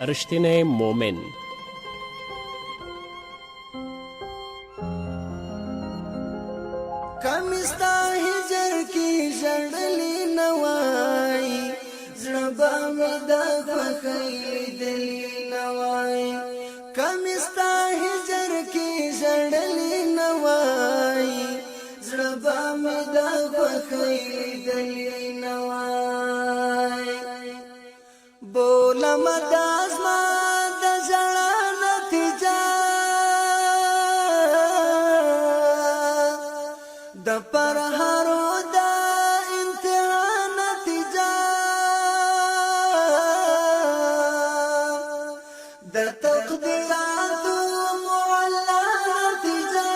رښتینی مومن. کمیستا هجر کی ژړلی نوای زړه به مې د خوښۍ لیدلی نوای کمیستا هجر کی ژړلی نوای زړه به مې د خوښۍ لیدلی نوای بولم د ازما د ژړا نتیجه د پرهارو د امتحان نتیجه د تقدیراتو معلا نتیجه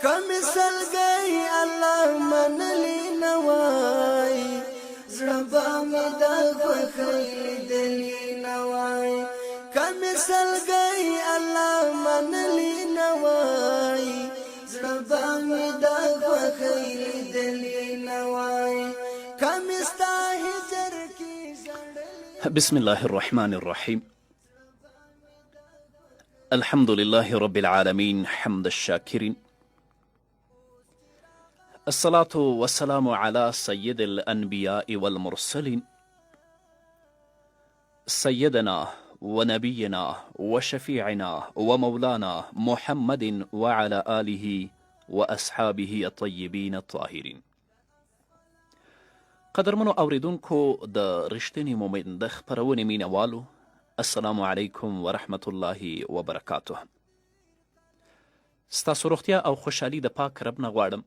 کم سلګي الله منلی نوای زړه به مې د خوښۍ لیدلی نوای کم سلګي الله منلی نوای زړه به مې د خوښۍ لیدلی نوای کم ستا هجر کې ژړلی. بسم الله الرحمن الرحيم. الحمد لله رب العالمين حمد الشاكرين، الصلاة والسلام على سيد الأنبياء والمرسلين سيدنا ونبينا وشفيعنا ومولانا محمد وعلى آله وأصحابه الطيبين الطاهرين. قدرمنو اوریدونکو د رښتیني مومن د خپرونې مینوالو، السلام علیکم ورحمت الله وبرکاته. ستاسو روغتیا او خوشحالي د پاک رب نه غواړم،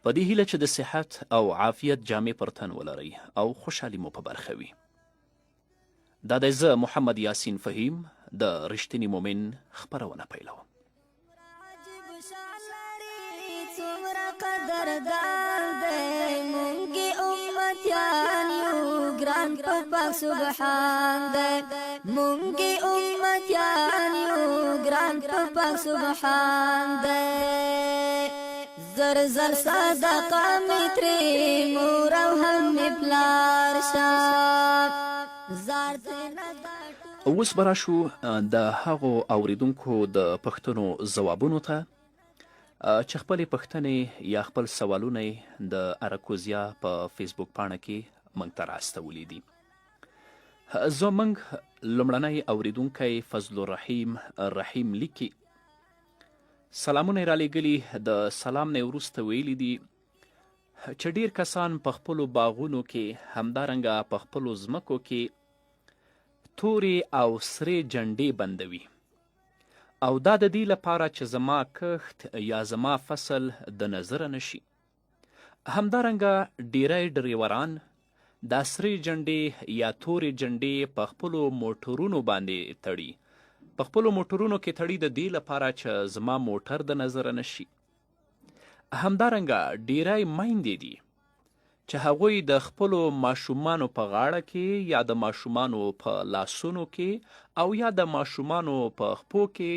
په دې هیله چې د صحت او عافیت جامې پر تن ولرئ او خوشحالي مو په برخه وي. دا دی زه محمد یاسین فهیم د رښتیني مومن خپرونه پیلوم. څومره قدردان دی مونږ امتیان یو ګران په پاک سبحان دی مونږ امتیان یو ګران په پاک سبحان دی زر زر صدقه مې ترې مور او هم مې پلار شه زار ترېنه اوس به راشو د هغو اوریدونکو د پوښتنو ځوابونو ته چې خپلې پوښتنې یا خپل سوالونه د اراکوزیا په فیسبوک پاڼه کې موږ ته راستولي دي. زموږ لومړنی اوریدونکی فضل الرحیم رحیم لیکي، سلامونه یې رالیږلي. د سلام نه وروسته ویلي دي چې ډیر کسان په خپلو باغونو کې همدارنګه په خپلو ځمکو کې تورې او سرې جنډې بندوي، او دا د دې لپاره چې زما کښت یا زما فصل د نظره نشي. همدارنګه ډیری ډریوران دا سرې جنډې یا تورې جنډې په خپلو موټرونو باندې تړي، په خپلو موټرونو کې تړي د دې لپاره چې زما موټر د نظره نشي. همدارنګه ډیری میندې دي چې هغوی د خپلو ماشومانو په غاړه کې یا د ماشومانو په لاسونو کې او یا د ماشومانو په خپو کې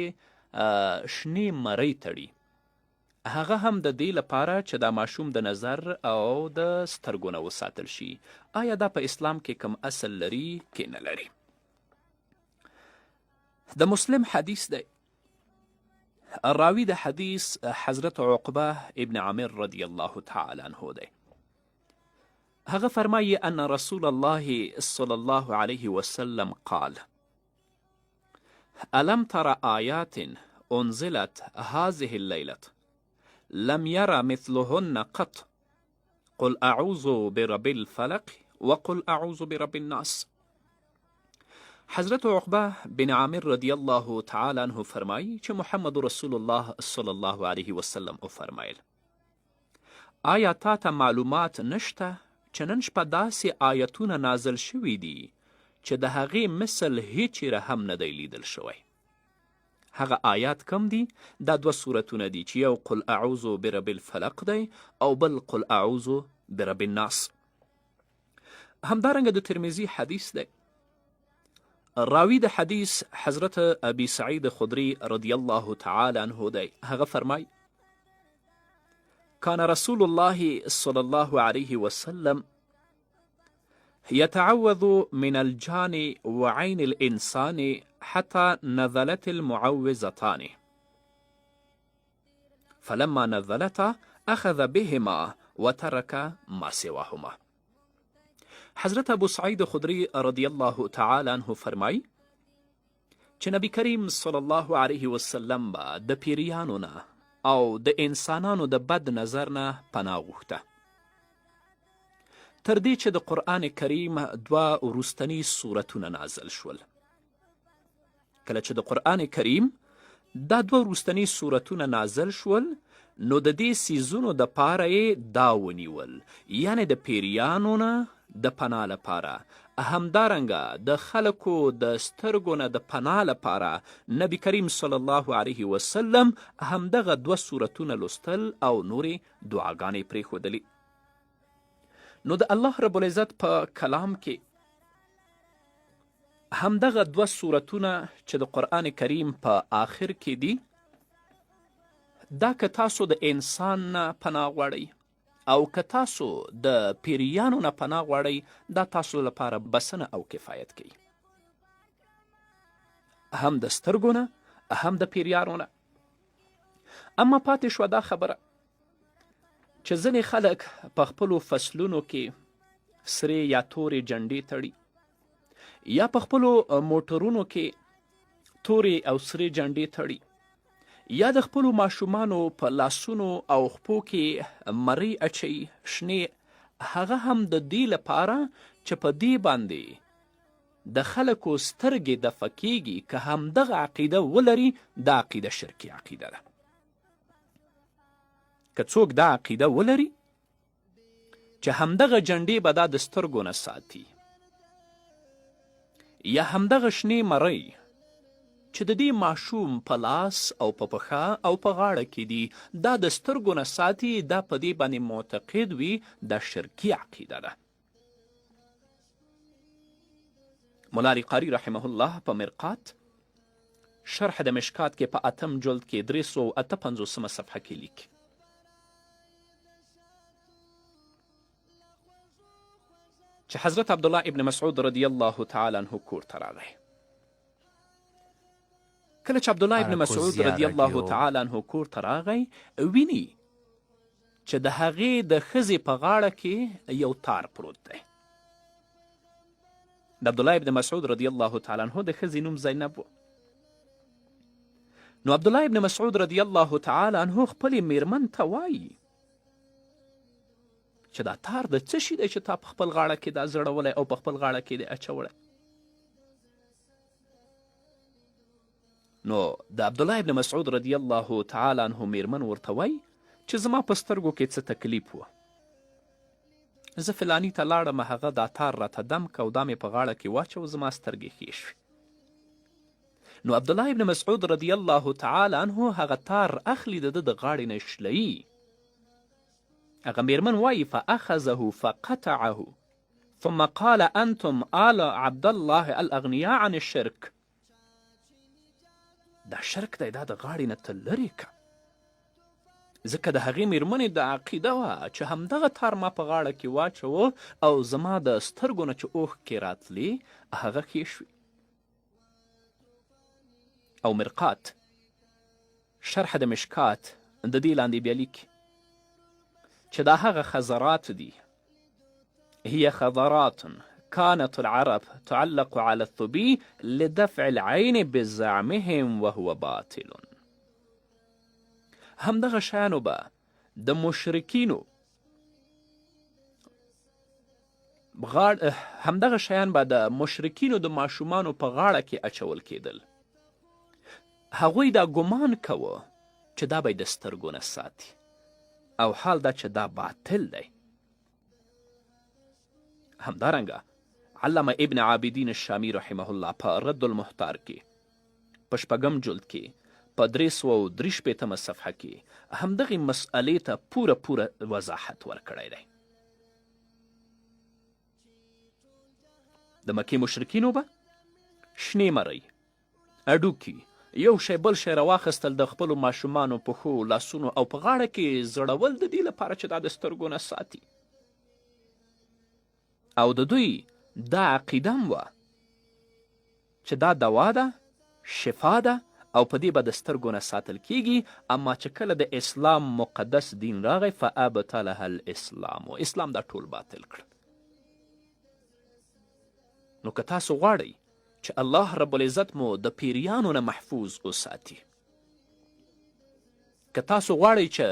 شنې مرۍ تړي، هغه هم د دې لپاره چې دا ماشوم د نظر او د سترګو نه وساتل شي. آیا دا په اسلام کې کم اصل لري کې نه لري؟ د مسلم حدیث دی. راوی د حدیث حضرت عقبه ابن عامر رضی الله تعالی عنه دی. هغه فرمایي ان رسول الله صلی الله علیه وسلم قال الم تر آیات انزلت هذه الليلة لم ير مثلهن قط قل اعوذ برب الفلق وقل اعوذ برب الناس. حضرت عقبه بن عامر رضی الله تعالی عنه فرمایي چې محمد رسول الله صلی الله علیه وسلم فرمایل، آیا تا ته معلومات نشته چې نن شپه داسې آیتونه نازل شوي دي چې د هغې مثل هیچیره هم نه دی لیدل شوی؟ هغه آیات کم دي؟ دا دوه صورتونه دي چې یو قل اعوذ برب الفلق دی او بل قل اعوذ برب الناس. همدارنګه د ترمذي حدیث دی. راوی د حدیث حضرت ابي سعید خدری رضی الله تعالی عنه دی. هغه فرمای كان رسول الله صلى الله عليه وسلم يتعوذ من الجان وعين الإنسان حتى نزلت المعوذتان فلما نزلتا أخذ بهما وترك ما سواهما. حضرت ابو سعید خدری رضی الله تعالی عنه فرمای چې نبی کریم صلی الله علیه وسلم به د پیریانو نه او د انسانانو د بد نظر نه پناه غوښته، تر دې چې د قرآن کریم 2 وروستني سورتونه نازل شول. کله چې د قرآن کریم دا 2 وروستني سورتونه نازل شول، نو د دې سیزونو د پاره یې دا ونیول، یعنی د پیریانو نه د پناه لپاره، همدارنګه د خلکو د سترګو نه د پناه لپاره نبی کریم صلی الله علیه وسلم همدغه 2 سورتونه لوستل او نورې دعاګانې پرېښودلې. نو د الله رب العزت په کلام کې همدغه 2 سورتونه چې د قرآن کریم په آخر کې دي، دا که تاسو د انسان نه پناه غواړئ او که تاسو د پیریانو نه پناه غواړئ، دا تاسو لپاره بسنه او کفایت کوي، هم د سترګو نه هم د پیریانو نه. اما پاتې شوه دا خبره چې ځینې خلک په خپلو فصلونو کې سرې یا تورې جنډې تړي، یا په خپلو موټرونو کې تورې او سرې جنډې تړي، یا د خپلو ماشومانو په لاسونو او خپو کې مرۍ اچوي شنې، هغه هم د دې لپاره چې په دې باندې د خلکو سترګې دفع کیږي. که همدغه عقیده ولري، دا عقیده شرکي عقیده ده. که څوک دا عقیده ولري چې همدغه جنډې به دا د سترګو نه ساتي، یا همدغه شنې مرۍ چې د دې ماشوم په لاس او په پښه او په غاړه کې دي، دا د سترګو نه ساتي، دا په دې باندې معتقد وي، دا شرکي عقیده ده. مولا علی قاری رحمه الله په مرقات شرح د مشکات کې په 8م جلد کې 358 صفحه کې لیکي چې حضرت عبدالله ابن مسعود رضی الله تعالی عنه کور ته راغی. کله چې عبدالله ابن مسعود رضی الله تعالی عنه کور ته راغی، ویني چې د هغې د ښځې په غاړه کې یو تار پروت دی. د عبدالله ابن مسعود رضی الله تعالی عنه د ښځې نوم زینب و. نو عبدالله ابن مسعود رضی الله تعالی عنه خپلې میرمن ته وایي چې دا تار د څه شي دی چې تا په خپل غاړه کې دا زړولی او په خپل غاړه کې دی اچولی؟ نو د عبدالله ابن مسعود رضی الله تعالی عنه میرمن ورته وایي چې زما په سترګو کې څه تکلیف و، زه فلاني ته لاړم، هغه دا تار راته دم که او دا مې په غاړه کې واچو، زما سترګې ښې شوې. نو عبدالله ابن مسعود رضی الله تعالی عنه هغه تار اخلي، د ده د غاړې نه شلوي. هغه میرمن وایي فاخذه فقطعه ثم قال انتم آل عبدالله الاغنیاء عن الشرك. دا شرک دی، دا د غاړې نه ته لرې که. ځکه د هغې میرمنې د عقیده وه چې همدغه تار ما په غاړه کې واچوه او زما د سترګو نه چې اوښکې راتلې هغه ښې شوې. او مرقات شرح د مشکات د دې لاندې بیا لیکي چې دا هغه خزرات دي، هي خضرات كانت العرب تعلق على الثبي لدفع العين بزعمهم وهو باطل. همدغه شیانو به د مشرکینو همدغه شیان به د مشرکینو د ماشومانو په غاړه کې اچول کېدل. هغوی دا ګمان کوه چې دا به یې د سترګو نه ساتي، او حال دا چې دا باطل دی. همدارنګه علامه ابن عابدین الشامی رحمه الله په رد المحتار کې په 6م جلد کې په 363 صفحه کې همدغې مسئلې ته پوره وضاحت ورکړی دی. د مکې مشرکینو به شنې مرۍ، اډوکي، یو شی بل شی راواخیستل، د خپلو ماشومانو پښو، لاسونو او په غاړه کې زړول، د دې لپاره چې دا د سترګو نه ساتي. او د دوی دا عقیده هم وه چې دا دوا ده، شفا ده او په دې به د سترګو نه ساتل کیږي. اما چې کله د اسلام مقدس دین راغی فابطلها الاسلام، اسلام دا ټول باطل کړ. نو که تاسو غواړئ چې الله رب العزت مو د پیریانو نه محفوظ وساتي، که تاسو غواړئ چې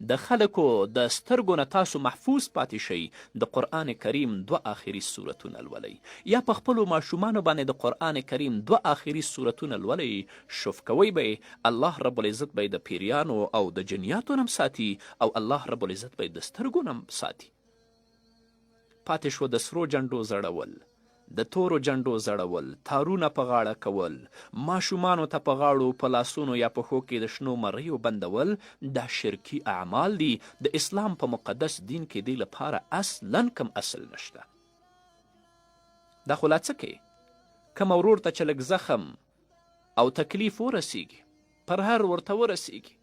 د خلکو د سترګو نه تاسو محفوظ پاتې شئ، د قرآن کریم 2 آخري سورتونه لولئ، یا په خپلو ماشومانو باندې د قرآن کریم 2 آخري سورتونه لولئ، شوف کوئ به الله رب العزت به د پیریانو او د جنیاتو نه ساتي، او الله رب العزت به د سترګو نه ساتي. پاتې شو د سرو جنډو زړول، د تورو جنډو زړول، تارونه په غاړه کول، ماشومانو ته په غاړو په لاسونو یا پښو کې د شنو مریو بندول، دا شرکي اعمال دي. د اسلام په مقدس دین کې دې لپاره اصلا کم اصل نشته. دا خو لا څه کوي، کوم ورور ته چې لږ زخم او تکلیف ورسیږي، پرهر ورته ورسیږي،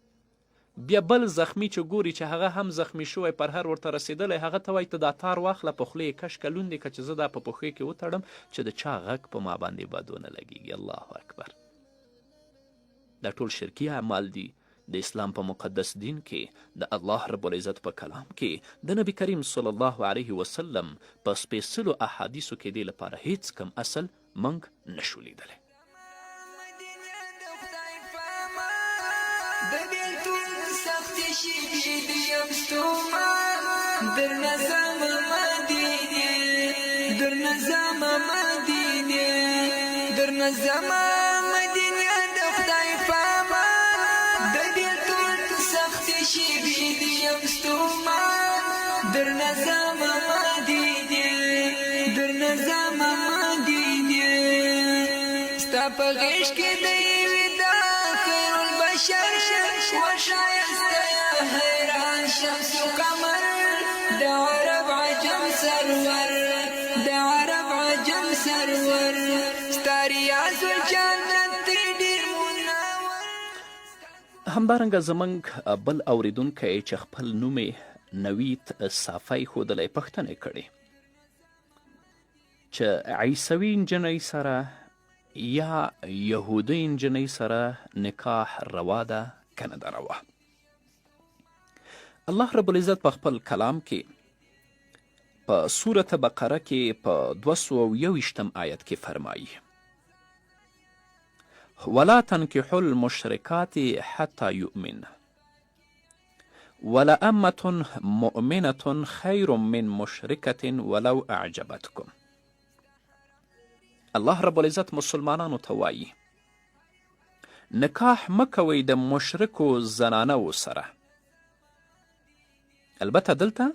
بیا بل زخمی چې ګوري چې هغه هم زخمی شوی، پرهر ورته رسېدلی، هغه ته وایي ته دا تار واخله په خولې یې کش که لوندې که چې زه دا په پښې کې وتړم چې د چا غږ په ما باندې بد ونه لګېږي. الله اکبر. دا ټول شرکي اعمال دي. د اسلام په مقدس دین کې د الله رب العزت په کلام کې د نبی کریم صلی الله علیه وسلم په سپېڅلو احادیثو کې دې لپاره هیڅ کم اصل موږ نشو لیدلی. د بیلتون سختې شېبې دیم ستومان درنه زما مدینې، درنه زما مدینې، درنه زما مدینې د خدای په امان. د بیلتون سختې شېبې دیم ستومان درنه زما مدینې، درنه زما مدینې، ستا په غېږ کې د یوې دا خیرالبشر وشایسته یا حیران شمس و قمر، د عرب عجم سرور، د عرب عجم سرور، ستا ریاض الجنت ډېر منور. همدارنګه زموږ بل اوریدونکی چې خپل نوم یې نوید صافی ښودلی پوښتنه کړې چې عیسوي نجنۍ سره یا یهودي نجنۍ سره نکاح روا ده که نه ده روا. الله رب العزت په خپل کلام کې په سورة بقره کې په 221 آیت کې فرمایي ولا تنکحوا المشرکات حتی یؤمن ولأمة مؤمنة خیر من مشرکة ولو اعجبتکم. الله رب العزت مسلمانانو ته وایي نکاح مه کوئ د مشرکو زنانو سره، البته دلته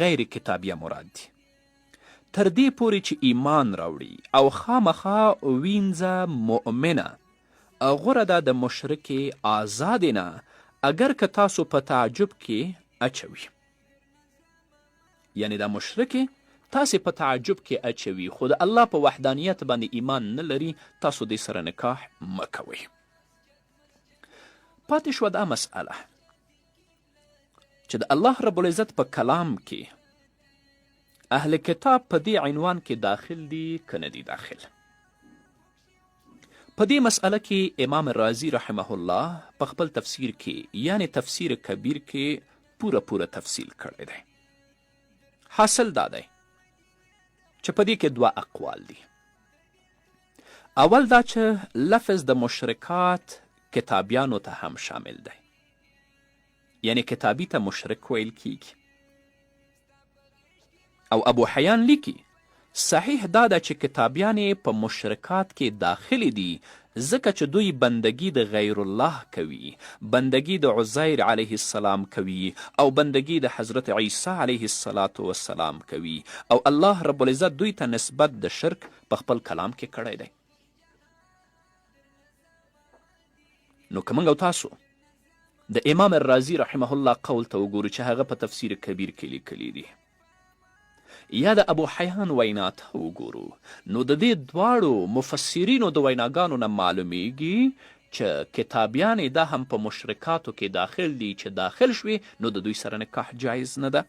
غیر کتابیه مراد دي، تر دې پورې چې ایمان راوړي او خامخا وینځه مؤمنه غوره ده د مشرکې آزادې نه، اگر که تاسو په تعجب کې اچوي. یعنی دا مشرکې تاسې په تعجب کې اچوي خو د الله په وحدانیت باندې ایمان نه لري، تاسو دې سره نکاح مه کوئ. پاتې شوه دا مسئله چې د الله رب العزت په کلام کې اهل کتاب په دې عنوان کې داخل دي که نه دي داخل. په دې مسئله کې امام رازی رحمه الله په خپل تفسیر کې یعنی تفسیر کبیر کې پوره تفصیل کړی دی. حاصل دا دی چې په دې کې 2 اقوال دي. اول دا چې لفظ د مشرکات کتابیانو ته هم شامل دی، یعنی کتابی ته مشرک ویل کیږي. او ابو حیان لیکي صحیح دا ده چې کتابیانې په مشرکات کې داخلي دي ځکه چې دوی بندگی د غیر الله کوي، بندگی د عزیر علیه السلام کوي او بندگی د حضرت عیسی علیه السلام کوي، او الله رب العزت دوی ته نسبت د شرک په خپل کلام کې کړی دی. نو که موږ او تاسو د امام رازی رحمه الله قول ته وګورو چې هغه په تفسیر کبیر کې لیکلی دی، یا د ابو حیان وینا ته وګورو، نو د دې دواړو مفسرینو د ویناګانو نه معلومیږي چې کتابیانې دا هم په مشرکاتو کې داخل دي، چې داخل شوي نو د دوی سره نکاح جایز نه ده.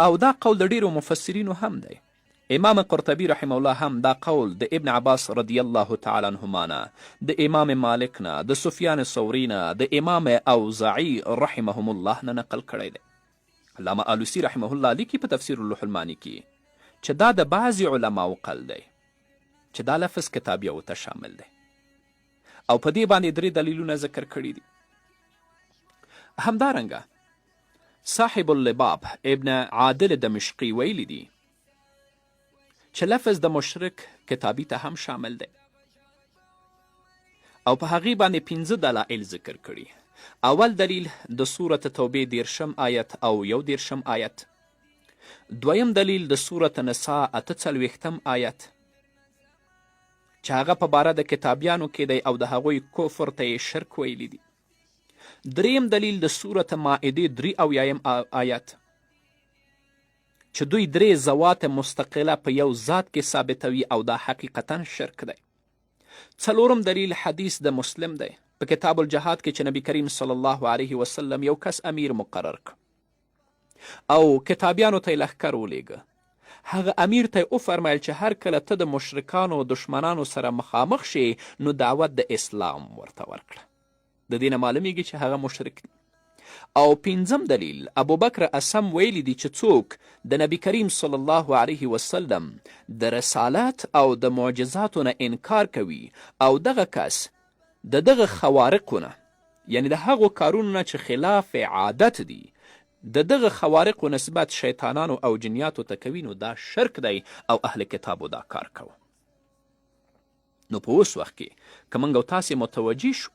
او دا قول د ډیرو مفسرینو هم دی، امام قرطبي رحمه الله هم دا قول د ابن عباس رضی الله تعالی عنهما نه، د امام مالک نه، د سفیان ثوری نه، د امام اوزاعي رحمهم الله نه نقل کړی دی. علامه آلوسی رحمه الله لیکي په تفسیر اللوح المانی کې چې دا د بعضې علماو قل دی چې دا لفظ کتابیو ته شامل دی او په دې باندې 3 دلیلونه ذکر کړي دي. همدارنګه صاحب اللباب ابن عادل دمشقي ویلی دي چې لفظ د مشرک کتابي ته هم شامل دی او په هغې باندې 15 دلایل ذکر کړي. اول دلیل د سورة توبې 10 آیت او 11 آیت. دویم دلیل د سورة نساء 48 آیت چې هغه په باره د کتابیانو کې دی او د هغوی کفر ته یې شرک ویلی دي. دریم دلیل د سورة مائده 83 آیت چې دوی 3 ذوات مستقله په یو ذات کې ثابتوي او دا حقیقتا شرک دی. څلورم دلیل حدیث د مسلم دی په کتاب الجهاد کې چې نبی کریم صلی الله علیه وسلم یو کس امیر مقرر کړ او کتابیانو ته یې لښکر ولیږه. هغه امیر ته یې وفرمیل چې هر کله ته د مشرکانو دشمنانو سره مخامخ شي نو دعوت د اسلام ورته ورکړه. د دې نه معلومیږي چې هغه مشرک دی. او 5م دلیل ابوبکر اسم ویلی دی چې څوک د نبی کریم صلی الله علیه وسلم د رسالت او د معجزاتو نه انکار کوي او دغه کس د دغه خوارقونه یعنی د هغو کارونو نه چې خلاف عادت دي د دغه خوارقو نسبت شیطانانو او جنیاتو ته کوي نو دا شرک دی او اهل کتابو دا کار کوه. نو په اوس وخت کې که موږ او تاسې متوجه شو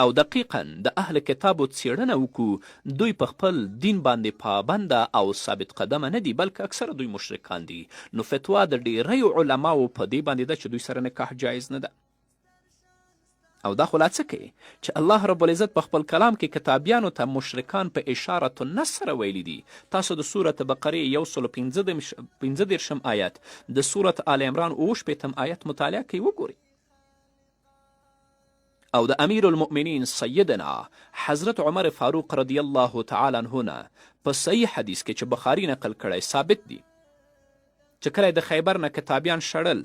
او دقیقا د اهل کتابو څیړنه وکړو دوی په خپل دین باندې پابنده او ثابت قدمه نه دي بلکې اکثره دوی مشرکان دي نو فتوا د ډیریو علماو په دې باندې ده چې دوی سره نکاح جایز نه ده. او دا خو لا څه کوي چې الله رب العزت په خپل کلام کې کتابیانو ته مشرکان په اشارة النص سره ویلي دي. تاسو د سورة بقرې 115 آیت د سورة آل عمران 68 آیت مطالعه کوي وګورئ. او د امیر المؤمنین سیدنا حضرت عمر فاروق رضی الله تعالی عنه نه په صحیح حدیث کې چې بخاري نقل کړی ثابت دی چې کله د خیبر نه کتابیان شړل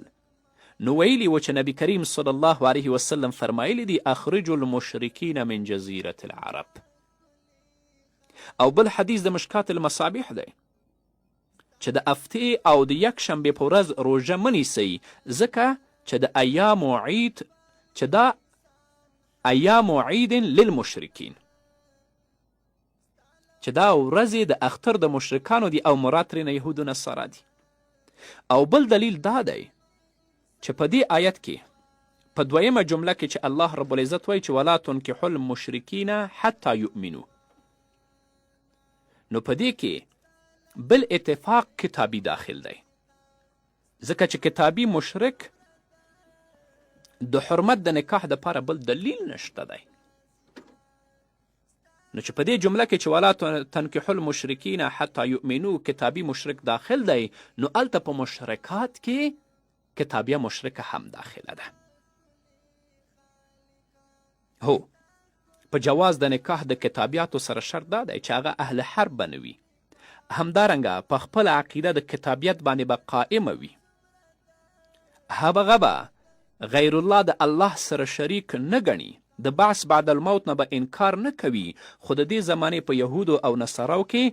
نو ویلي و چې نبی کریم صلی الله علیه وسلم فرمایلی دی اخرجوا المشرکین من جزیرة العرب. او بل حدیث د مشکات المصابیح دی چې د هفتې او د یکشنبې په ورځ روژه مه نیسئ ځکه چې د ایامو عید چې دا ایام عید للمشرکین چې دا ورځې د اختر د مشرکانو دي او مراد ترېنه یهود و نصارا دي. او بل دلیل دا دی چې په دې آیت کې په 2مه جمله کې چې الله رب العزت وایي چې ولا تنکحوا المشرکین حتی یؤمنو نو په دې کې بل اتفاق کتابي داخل دی ځکه چې کتابي مشرک د حرمت د نکاح دپاره بل دلیل نشته دی. نو چې په دې جمله کې چې ولا تنکحوا المشرکین حتی یؤمنو کتابي مشرک داخل دی نو هلته په مشرکات کې کتابیه مشرکه هم داخله ده. هو په جواز د نکاح د کتابیاتو سره شرط دا دی چې هغه اهل حرب به نه وي. همدارنګه په خپله عقیده د کتابیت باندې به قائمه وي. هغه به غیر الله د الله سره شریک نه ګڼي. د بعث بعد الموت نه به انکار نه کوي. خو د دې زمانې په یهودو او نصاراو کې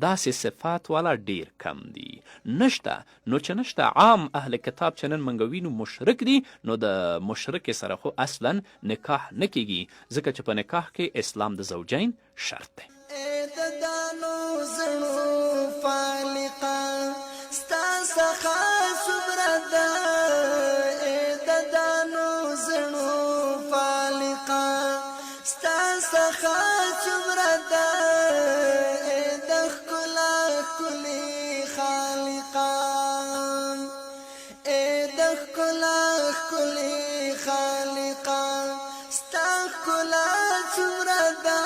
داسې صفات والا ډیر کم دي. نشته. نو چې نشته عام اهل کتاب چې نن موږ وینو مشرک دي نو د مشرک سره خو اصلا نکاح نه کیږي ځکه چې په نکاح کې اسلام د زوجین شرط دی. د دانو زړو فالقه ستا څخه څومره ده د دانو زړو فالقه ستا څخه څومره ده د ښکلا ښکلې خالقه د ښکلا ښکلې خالقه ستا ښکلا څومره ده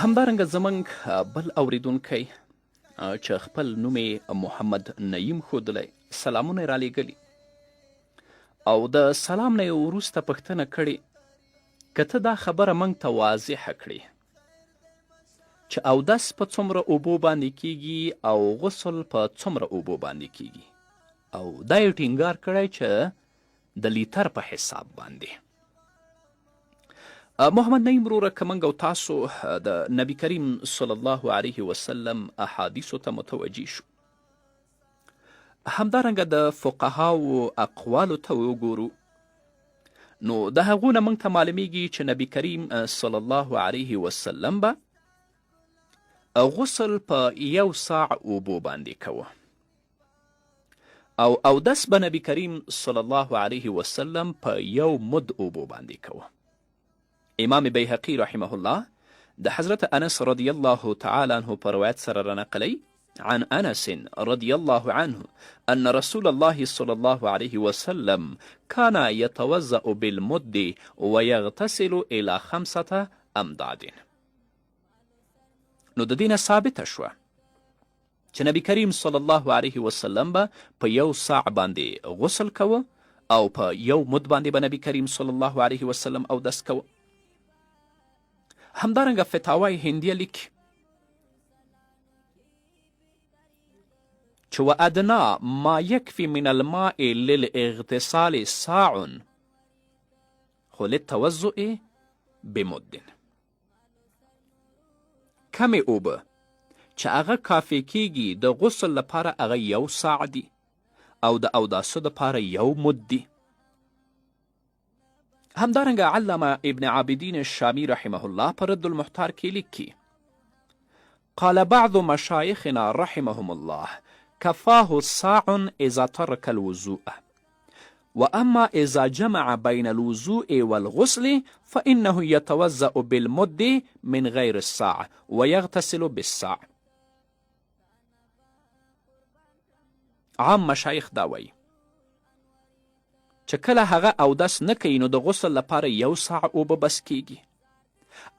همدارنګه زموږ بل اوریدونکی چې خپل نوم محمد نعیم ښودلی سلامونه یې رالیږلي او د سلام نه یې وروسته پوښتنه کړې که ته دا خبره موږ ته واضحه کړې چې اودس په څومره اوبو باندې کیږي او غسل په څومره اوبو باندې کیږي، او دا یې ټینګار کړی چې د لیتر په حساب باندې. محمد نعیم وروره که موږ او تاسو د نبي کریم صلی الله علیه وسلم احادیثو ته متوجه شو، همدارنګه د فقهاو اقوالو ته وګورو، نو د هغو نه موږ ته معلومیږي چې نبي کریم صلی الله علیه وسلم به غسل په 1 ساع اوبو باندې کوه، او اودس به نبي کریم صلی الله علیه وسلم په 1 مد اوبو باندې کوه. امام بیهقی رحمه الله د حضرت انس رضی الله تعالی عنه په روایت سره رانقلی عن انس رضی الله عنه ان رسول الله صلی الله علیه وسلم كان يتوضأ بالمد ويغتسل الى 5 امداد. نو د دې نه ثابته شوه چې نبي کریم صلی الله علیه وسلم به په 1 ساع باندې غسل کوه او په 1 مد باندې به نبي کریم صلی الله علیه وسلم اودس کوه. همدارنګه فتاوای هندیه لیکي چې وادنا ما یکفي من الماء للاغتسال ساع خو للتوضؤ بمد. کمې اوبه چې هغه کافی کیږي د غسل لپاره هغه 1 ساع دي او د اوداسو دپاره 1 مد دي. همدارنګه علامه ابن عابدین الشامی رحمه الله په رد المحتار کې لیکي قال بعض مشایخنا رحمهم الله كفاه ساع اذا ترك الوضوء، واما اذا جمع بين الوضوء والغسل فانه يتوضأ بالمد من غير الساع ويغتسل بالساع. عام مشایخ دا وایي چې کله هغه اودس نه کوي نو د غسل لپاره 1 ساع اوبه بس کیږي،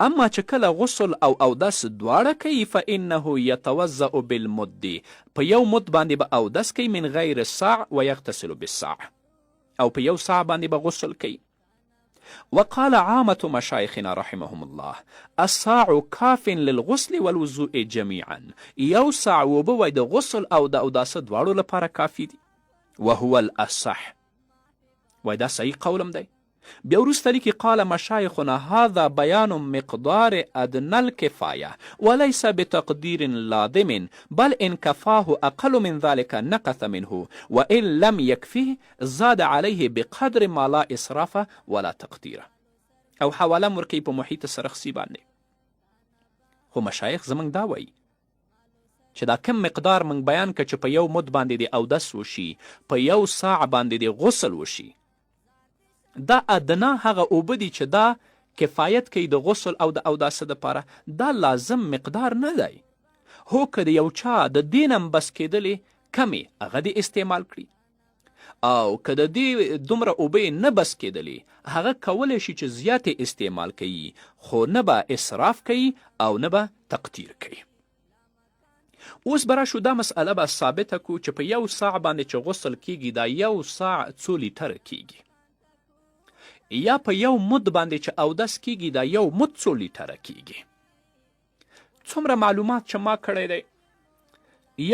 اما چې کله غسل او اودس دواړه کوي فانه یتوضأ بالمد، په 1 مد باندې به اودس کوي من غیر الساع ویغتسل بالساع، او په 1 ساع باندې به غسل کوي. وقال عامة مشایخنا رحمهم الله الساع کاف للغسل والوضوء جميعا، 1 ساع اوبه وای د غسل او د اوداسه دواړو لپاره کافي دي. وهو الاصح، وای دا صحیح قولم دی. بیا وروسته لیکي قال مشایخنا هذا بیان مقدار ادنى الکفایه وليس بتقدیر لازم بل ان کفاه اقل من ذلك نقص منه وان لم يكفه زاد عليه بقدر ما لا اسراف ولا تقدیر. او حواله ورکوي په محیط سرخسی باندې. خو مشایخ زموږ دا وایي چې دا کم مقدار موږ بیان که چې په 1 مد باندې د اودس وشي، په 1 ساع باندې د غسل وشي، دا ادنا هغه اوبه دي چې دا کفایت کوي د غسل او د اوداسه دپاره، دا لازم مقدار نه دی. هو که د یو چا د دې نه بس کېدلې کمې هغه دې استعمال کړي، او که د دې دومره اوبه نه بس کېدلې هغه کولی شي چې زیاتې استعمال کوي، خو نه به اسراف کوي او نه به تقدیر کوي. اوس به راشو دا مسئله به ثابته کو چې په 1 ساع باندې چې غسل کیږي دا 1 ساع څو لیتره کیږي، یا په 1 مد باندې چې اودس کیږي دا 1 مد څو لیتره کیږي. څومره معلومات چې ما کړی دی،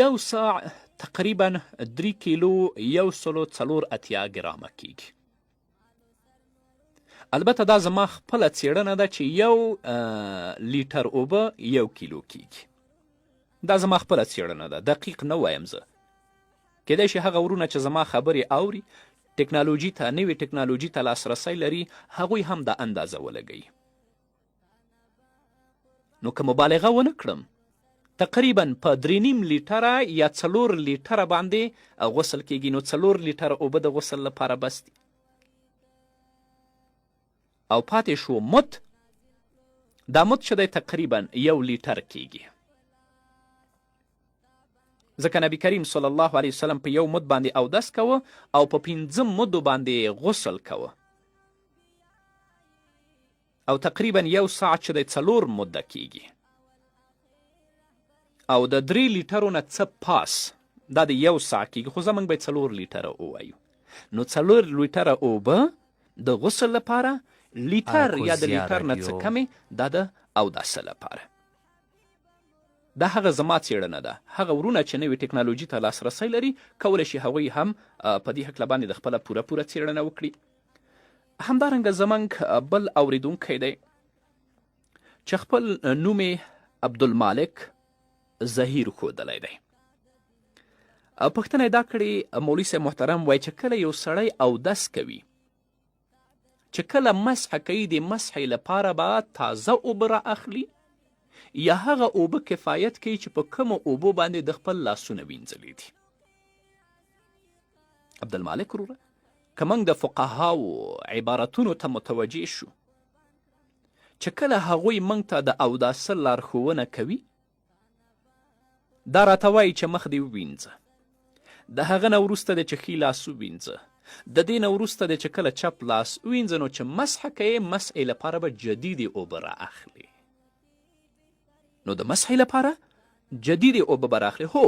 1 ساع تقریبا 3 کیلو 180 ګرامه کیږي. البته دا زما خپله څیړنه ده چې 1 لیټر اوبه 1 کیلو کیږي. دا زما خپله څیړنه ده، دقیق نه وایم زه. کیدای شي هغه ورونه چې زما خبرې اوري، ټکنالوژي ته نوې ټکنالوژي ته لاسرسی لري، هغوی هم دا اندازه ولګوي. نو که مبالغه ونه کړم تقریبا په 3.5 لیټره یا 4 لیټره باندې غسل کیږي، نو 4 لیټره اوبه د غسل لپاره بس دي. او پاتې شو مد، دا مد چې دی تقریبا 1 لیټر کیږي، ځکه نبی کریم صلی الله علیه وسلم په 1 مد باندې اودس کوه او په 5 مدو باندې غسل کوه، او تقریبا 1 ساعت چې دی 4 مده کیږي، او د 3 لیټرو نه څه پاس دا د 1 ساعت کیږي، خو زموږ به 4 لیټره ووایو. نو 4 لیټره اوبه د غسل لپاره، لیټر یا د لیټر نه څه کمې دا د اوداسه لپاره. دا هغه زما څېړنه ده. هغه ورونه چې نوې ټکنالوژي ته لاسرسی لري کولی شي هغوی هم په دې هکله باندې د خپله پوره څېړنه وکړي. همدارنګه زموږ بل اوریدونکی دی چې خپل نوم یې عبدالمالک ظهیر ښودلی دی. پوښتنه یې دا کړې مولوي صاحب محترم وایي چې کله یو سړی اودس کوي، چې کله مسح کوي د مسحې لپاره به تازه اوبه را اخلي یا هغه اوبه کفایت کوي چې په کومو اوبو باندې د خپل لاسونه وینځلي دي؟ عبدالمالک وروره، که موږ د فقهاو عبارتونو ته متوجه شو چې کله هغوی موږ ته د اوداسه لارښوونه کوي، دا راته وایي چې مخ دې ووینځه، د هغه نه وروسته دی چې ښي لاس ووینځه، د دې نه وروسته دی چې کله چپ لاس ووینځه، نو چې مسحه کوې مسحې لپاره به جدیدې اوبه را اخلي. نو د مسحې لپاره جدیدې اوبه به راخلي. هو،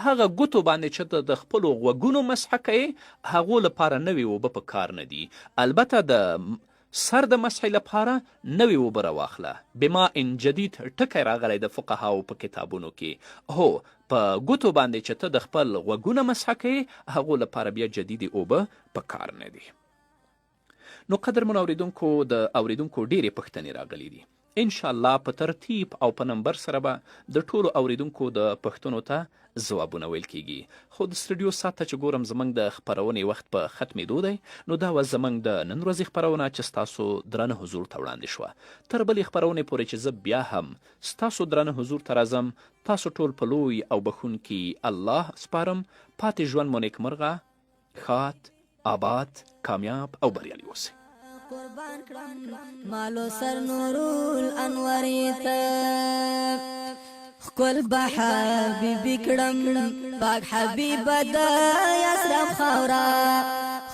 هغه ګوتو باندې چې د خپلو غوږونو مسحه کوې هغو لپاره نوې اوبه په کار نه دي. البته د سر د مسحې لپاره نوې اوبه راواخله. بماء جدید ټکی راغلی د فقهاو په کتابونو کې. هو، په ګوتو باندې چې ته د خپل غوږونه مسحه کوې هغو لپاره بیا جدیدې اوبه په کار نه دي. نو قدرمنو اوریدونکو، د اوریدونکو ډېرې پوښتنې راغلي دي. انشاءالله په ترتیب او په نمبر سره به د ټولو اوریدونکو د پوښتنو ته ځوابونه ویل کیږي. خو د سټوډیو ساعت ته چې ګورم زموږ د خپرونې وخت په ختمېدو دی، نو دا وه زموږ د نن ورځې خپرونه چې ستاسو درانه حضور ته وړاندې شوه. تر بلې خپرونې پورې چې زه بیا هم ستاسو درانه حضور ته راځم، تاسو ټول په لوی او بخونکي الله سپارم. پاتې ژوند مو نیکمرغه، ښاد، آباد، کامیاب او بریالي اوسئ. قربان کړم مالو سر نور الانوار ته، خپل به حبیبي کړم پاک حبیب د یثرب خاورا،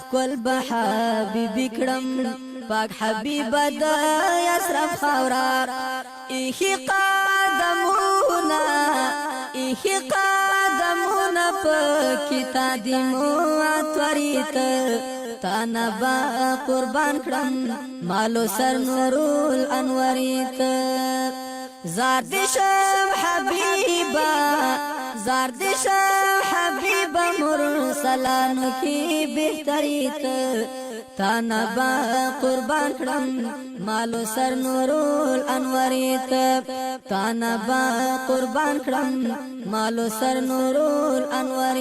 خپل به حبیبي کړم پاک حبیب د یثرب خاورا. ایخي قدمونه پکې تا دي مواتوري ته، تانا با قربان کړم مالو سر نور الانوار ته. زار دې شم حبیبا مرسلانو کې بهتري ته، تانا با قربان کړم مالو سر نور الانوار ته، تانا با قربان کړم مالو سر نور الانوار